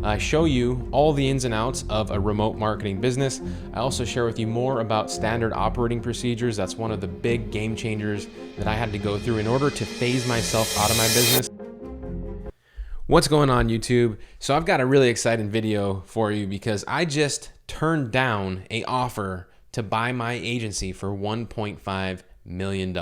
I show you all the ins and outs of a remote marketing business. I also share with you more about standard operating procedures. That's one of the big game changers that I had to go through in order to phase myself out of my business. What's going on, YouTube? So I've got a really exciting video for you because I just turned down an offer to buy my agency for $1.5 million.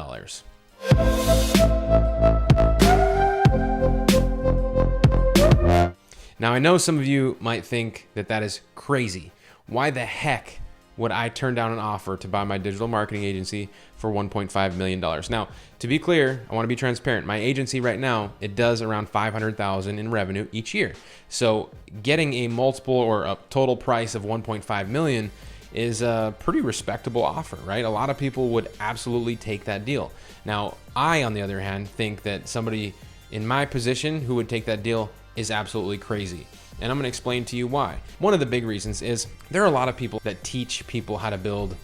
Now, I know some of you might think that that is crazy. Why the heck would I turn down an offer to buy my digital marketing agency for $1.5 million? Now, to be clear, I want to be transparent. My agency right now, it does around $500,000 in revenue each year. So getting a multiple or a total price of $1.5 million is a pretty respectable offer, right? A lot of people would absolutely take that deal. Now, I, on the other hand, think that somebody in my position who would take that deal is absolutely crazy. And I'm gonna explain to you why. One of the big reasons is there are a lot of people that teach people how to build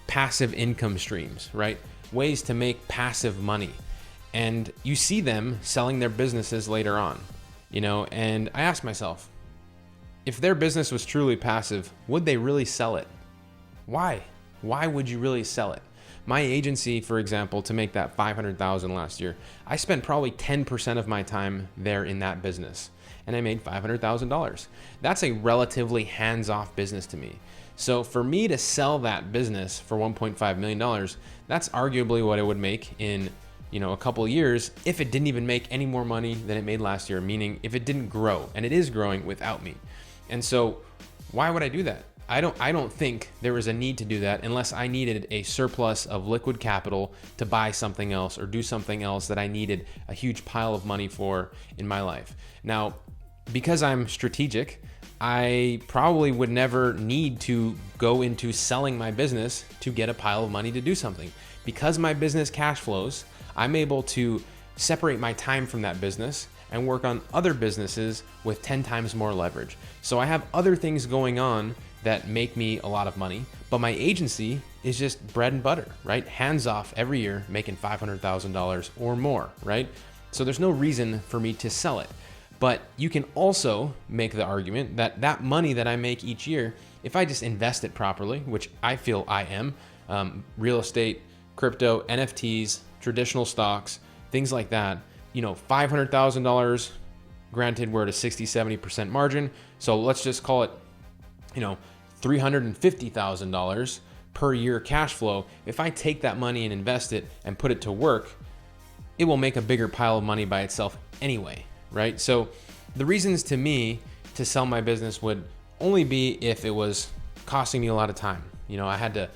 passive income streams, right? Ways to make passive money. And you see them selling their businesses later on, and I ask myself, if their business was truly passive, would they really sell it? Why? Why would you really sell it? My agency, for example, to make that $500,000 last year, I spent probably 10% of my time there in that business, and I made $500,000. That's a relatively hands-off business to me. So for me to sell that business for $1.5 million, that's arguably what it would make in a couple of years if it didn't even make any more money than it made last year, meaning if it didn't grow, and it is growing without me. And so why would I do that? I don't think there was a need to do that unless I needed a surplus of liquid capital to buy something else or do something else that I needed a huge pile of money for in my life. Now, because I'm strategic, I probably would never need to go into selling my business to get a pile of money to do something. Because my business cash flows, I'm able to separate my time from that business and work on other businesses with 10 times more leverage. So I have other things going on that make me a lot of money, but my agency is just bread and butter, right? Hands off every year, making $500,000 or more, right? So there's no reason for me to sell it. But you can also make the argument that that money that I make each year, if I just invest it properly, which I feel I am, real estate, crypto, NFTs, traditional stocks, things like that, $500,000, granted we're at a 60-70% margin. So let's just call it, $350,000 per year cash flow. If I take that money and invest it and put it to work, it will make a bigger pile of money by itself anyway, right? So the reasons to me to sell my business would only be if it was costing me a lot of time. I had to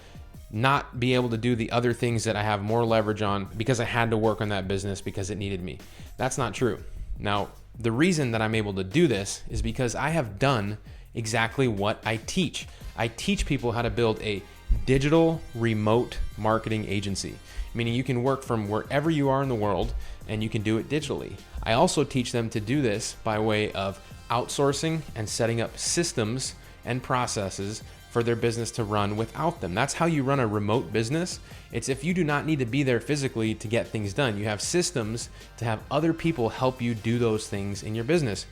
not be able to do the other things that I have more leverage on because I had to work on that business because it needed me. That's not true. Now, the reason that I'm able to do this is because I have done exactly what I teach. I teach people how to build a digital remote marketing agency, meaning you can work from wherever you are in the world and you can do it digitally. I also teach them to do this by way of outsourcing and setting up systems and processes for their business to run without them. That's how you run a remote business. It's if you do not need to be there physically to get things done. You have systems to have other people help you do those things in your business.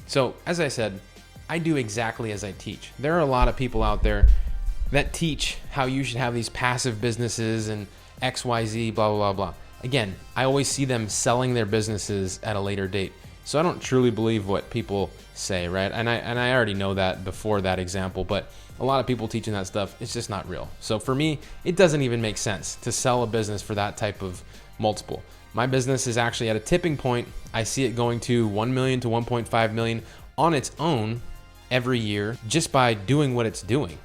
So as I said, I do exactly as I teach. There are a lot of people out there that teach how you should have these passive businesses and XYZ, blah, blah, blah, blah. Again, I always see them selling their businesses at a later date. So I don't truly believe what people say, right? And I already know that before that example, but a lot of people teaching that stuff, it's just not real. So for me, it doesn't even make sense to sell a business for that type of multiple. My business is actually at a tipping point. I see it going to 1 million to 1.5 million on its own every year just by doing what it's doing,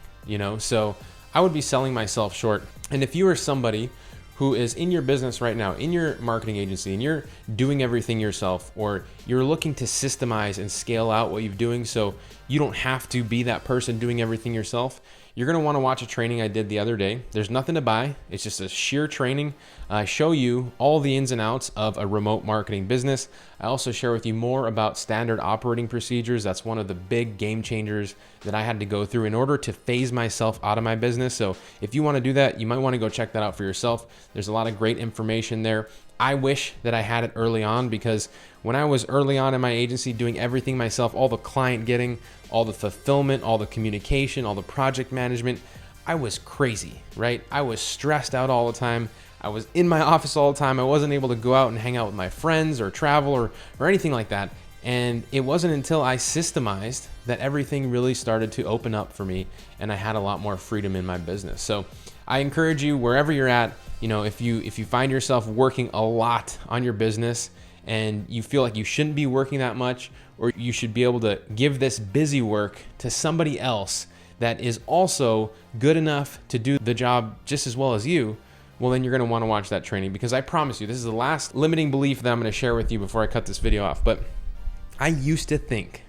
So I would be selling myself short. And if you are somebody who is in your business right now, in your marketing agency, and you're doing everything yourself, or you're looking to systemize and scale out what you're doing so you don't have to be that person doing everything yourself, you're gonna wanna watch a training I did the other day. There's nothing to buy. It's just a sheer training. I show you all the ins and outs of a remote marketing business. I also share with you more about standard operating procedures. That's one of the big game changers that I had to go through in order to phase myself out of my business. So if you want to do that, you might want to go check that out for yourself. There's a lot of great information there. I wish that I had it early on, because when I was early on in my agency doing everything myself, all the client getting, all the fulfillment, all the communication, all the project management, I was crazy, right? I was stressed out all the time. I was in my office all the time. I wasn't able to go out and hang out with my friends or travel or anything like that. And it wasn't until I systemized that everything really started to open up for me, and I had a lot more freedom in my business. So I encourage you, wherever you're at, if you find yourself working a lot on your business and you feel like you shouldn't be working that much, or you should be able to give this busy work to somebody else that is also good enough to do the job just as well as you, well, then you're going to want to watch that training, because I promise you, this is the last limiting belief that I'm going to share with you before I cut this video off. But I used to think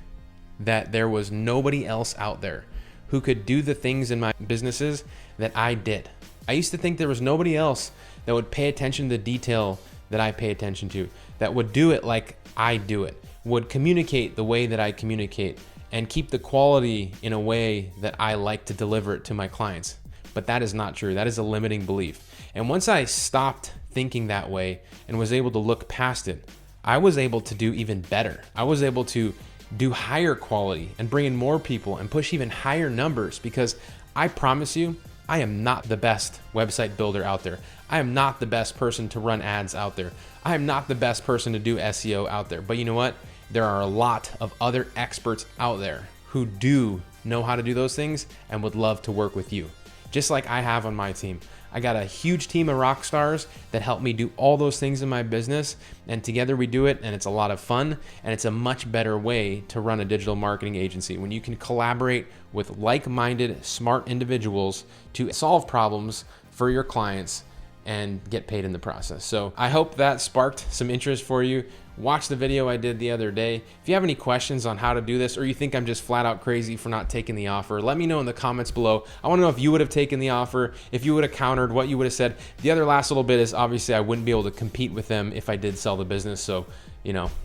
that there was nobody else out there who could do the things in my businesses that I did. I used to think there was nobody else that would pay attention to the detail that I pay attention to, that would do it like I do it, would communicate the way that I communicate, and keep the quality in a way that I like to deliver it to my clients. But that is not true. That is a limiting belief. And once I stopped thinking that way and was able to look past it, I was able to do even better. I was able to do higher quality and bring in more people and push even higher numbers, because I promise you, I am not the best website builder out there. I am not the best person to run ads out there. I am not the best person to do SEO out there. But you know what? There are a lot of other experts out there who do know how to do those things and would love to work with you, just like I have on my team. I got a huge team of rock stars that help me do all those things in my business, and together we do it, and it's a lot of fun, and it's a much better way to run a digital marketing agency when you can collaborate with like-minded, smart individuals to solve problems for your clients and get paid in the process. So I hope that sparked some interest for you. Watch the video I did the other day. If you have any questions on how to do this, or you think I'm just flat out crazy for not taking the offer, let me know in the comments below. I want to know if you would have taken the offer, if you would have countered, what you would have said. The other last little bit is, obviously I wouldn't be able to compete with them if I did sell the business. So,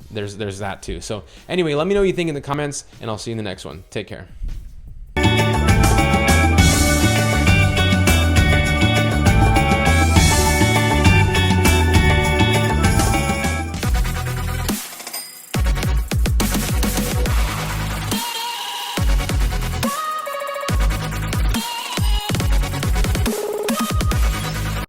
there's that too. So anyway, let me know what you think in the comments, and I'll see you in the next one. Take care.